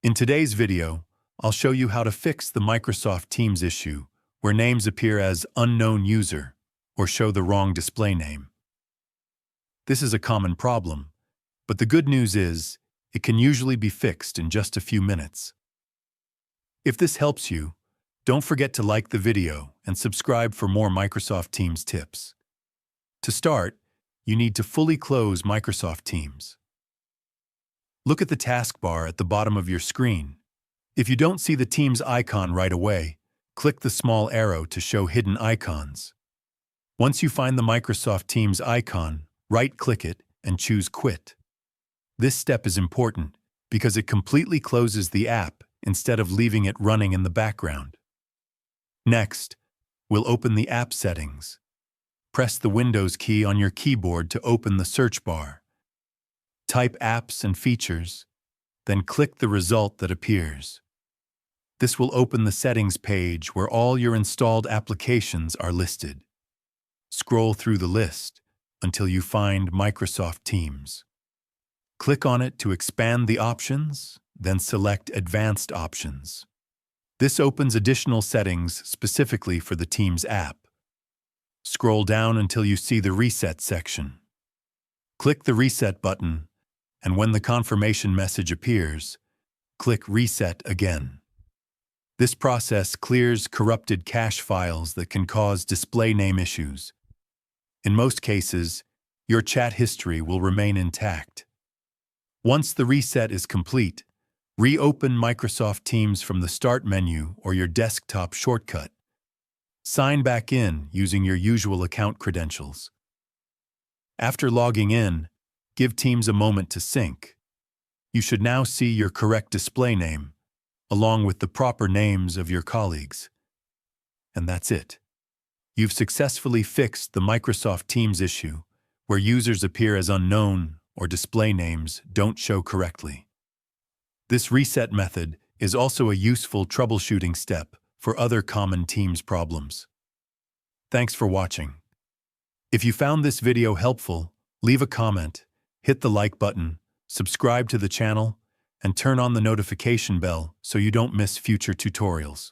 In today's video, I'll show you how to fix the Microsoft Teams issue where names appear as unknown user or show the wrong display name. This is a common problem, but the good news is it can usually be fixed in just a few minutes. If this helps you, don't forget to like the video and subscribe for more Microsoft Teams tips. To start, you need to fully close Microsoft Teams. Look at the taskbar at the bottom of your screen. If you don't see the Teams icon right away, click the small arrow to show hidden icons. Once you find the Microsoft Teams icon, right-click it and choose Quit. This step is important because it completely closes the app instead of leaving it running in the background. Next, we'll open the app settings. Press the Windows key on your keyboard to open the search bar. Type Apps and Features, then click the result that appears. This will open the settings page where all your installed applications are listed. Scroll through the list until you find Microsoft Teams. Click on it to expand the options, then select Advanced Options. This opens additional settings specifically for the Teams app. Scroll down until you see the Reset section. Click the Reset button, and when the confirmation message appears, click Reset again. This process clears corrupted cache files that can cause display name issues. In most cases, your chat history will remain intact. Once the reset is complete, reopen Microsoft Teams from the Start menu or your desktop shortcut. Sign back in using your usual account credentials. After logging in, give Teams a moment to sync. You should now see your correct display name, along with the proper names of your colleagues. And that's it. You've successfully fixed the Microsoft Teams issue where users appear as unknown or display names don't show correctly. This reset method is also a useful troubleshooting step for other common Teams problems. Thanks for watching. If you found this video helpful, leave a comment, hit the like button, subscribe to the channel, and turn on the notification bell so you don't miss future tutorials.